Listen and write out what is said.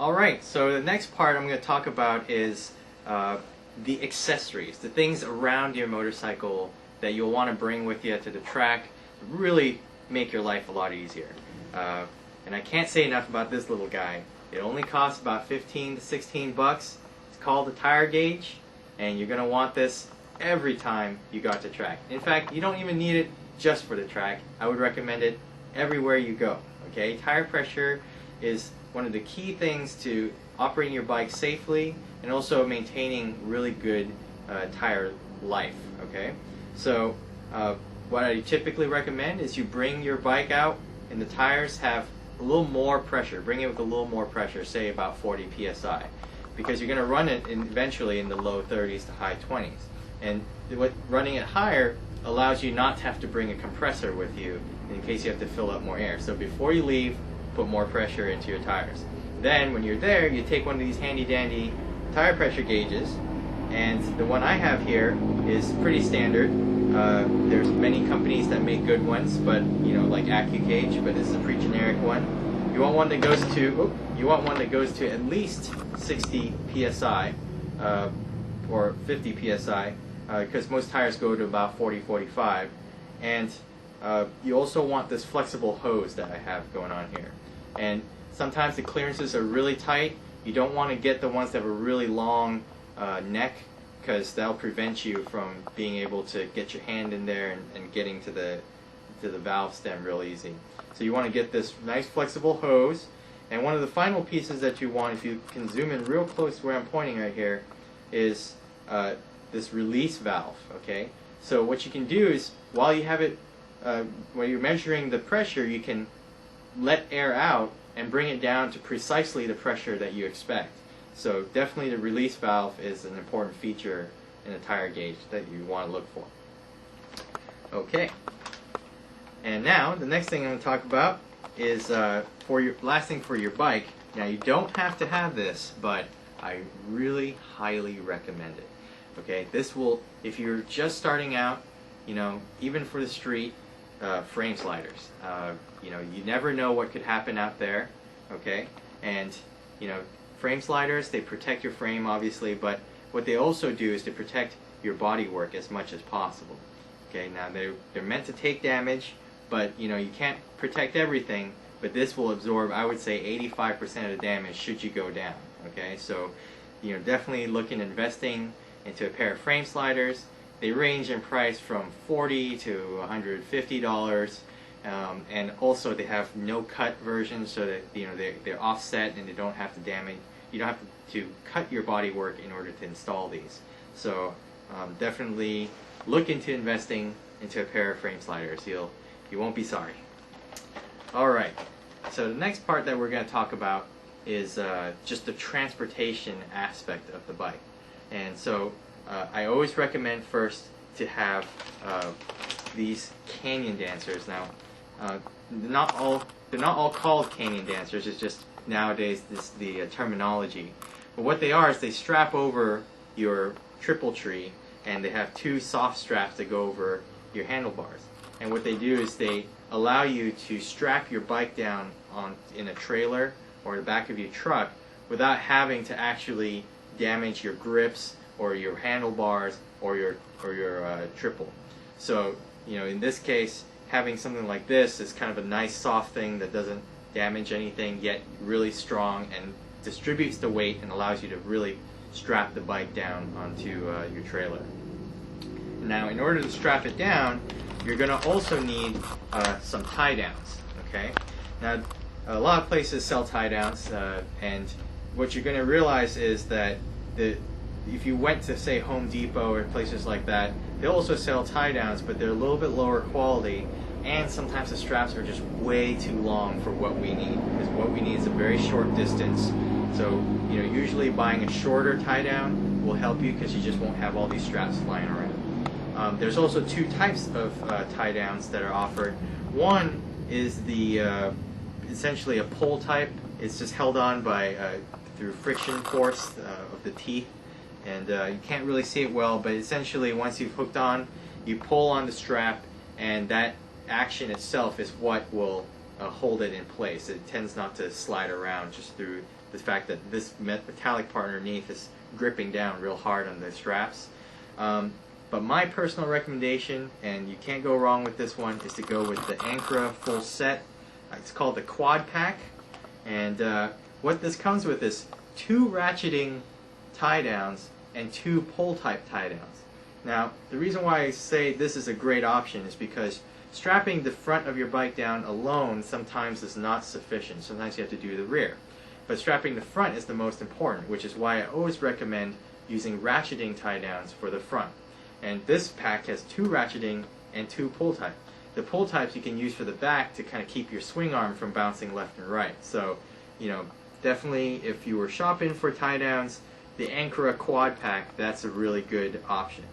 Alright, so the next part I'm going to talk about is the accessories, the things around your motorcycle that you'll want to bring with you to the track to really make your life a lot easier. And I can't say enough about this little guy. It only costs about 15 to 16 bucks. It's called a tire gauge, and you're going to want this every time you got to track. In fact, you don't even need it just for the track. I would recommend it everywhere you go. Okay, tire pressure is one of the key things to operating your bike safely and also maintaining really good tire life. Okay, so what I typically recommend is you bring your bike out and the tires have a little more pressure. Bring it with a little more pressure, say about 40 psi, because you're going to run it eventually in the low 30s to high 20s. And running it higher allows you not to have to bring a compressor with you in case you have to fill up more air. So before you leave, put more pressure into your tires. Then when you're there, you take one of these handy dandy tire pressure gauges, and the one I have here is pretty standard. There's many companies that make good ones, but like AccuGauge, but this is a pretty generic one. You want one that goes to at least 60 psi or 50 psi, because most tires go to about 40-45, and you also want this flexible hose that I have going on here. And sometimes the clearances are really tight. You don't want to get the ones that have a really long neck, because that'll prevent you from being able to get your hand in there and getting to the valve stem real easy. So you want to get this nice flexible hose. And one of the final pieces that you want, if you can zoom in real close to where I'm pointing right here, is this release valve. Okay, so what you can do is while you have it, when you're measuring the pressure, you can let air out and bring it down to precisely the pressure that you expect. So definitely the release valve is an important feature in a tire gauge that you want to look for. Okay, and now the next thing I'm going to talk about is last thing for your bike. Now you don't have to have this, but I really highly recommend it. Okay, this will, if you're just starting out, even for the street, frame sliders. You never know what could happen out there. Okay, and frame sliders, they protect your frame obviously, but what they also do is to protect your bodywork as much as possible. Okay, now they're meant to take damage, but you can't protect everything. But this will absorb, I would say, 85% of the damage should you go down. Okay, so definitely look in investing into a pair of frame sliders. They range in price from $40 to $150, and also they have no cut versions, so that they're offset and they don't have to damage. You don't have to cut your bodywork in order to install these. So definitely look into investing into a pair of frame sliders. You won't be sorry. All right. So the next part that we're going to talk about is just the transportation aspect of the bike. And so I always recommend first to have these canyon dancers. Now, they're not all called canyon dancers. It's just nowadays the terminology. But what they are is they strap over your triple tree, and they have two soft straps that go over your handlebars. And what they do is they allow you to strap your bike down in a trailer or the back of your truck without having to actually damage your grips or your handlebars or your triple. So in this case, having something like this is kind of a nice soft thing that doesn't damage anything, yet really strong and distributes the weight and allows you to really strap the bike down onto your trailer. Now, in order to strap it down, you're going to also need some tie downs. Okay. Now, a lot of places sell tie downs, and what you're going to realize is that if you went to, say, Home Depot or places like that, they also sell tie downs, but they're a little bit lower quality, and sometimes the straps are just way too long for what we need, because what we need is a very short distance. So usually buying a shorter tie down will help you, because you just won't have all these straps flying around. There's also two types of tie downs that are offered. One is essentially a pull type. It's just held on by through friction force of the teeth, and you can't really see it well, but essentially once you've hooked on, you pull on the strap, and that action itself is what will hold it in place. It tends not to slide around just through the fact that this metallic part underneath is gripping down real hard on the straps. But my personal recommendation, and you can't go wrong with this one, is to go with the Ankara full set. It's called the Quad Pack, and what this comes with is 2 ratcheting tie downs and 2 pull type tie downs. Now, the reason why I say this is a great option is because strapping the front of your bike down alone sometimes is not sufficient. Sometimes you have to do the rear. But strapping the front is the most important, which is why I always recommend using ratcheting tie downs for the front. And this pack has 2 ratcheting and 2 pull type. The pull types you can use for the back to kind of keep your swing arm from bouncing left and right. So, definitely if you were shopping for tie downs, the Ankara Quad Pack, that's a really good option.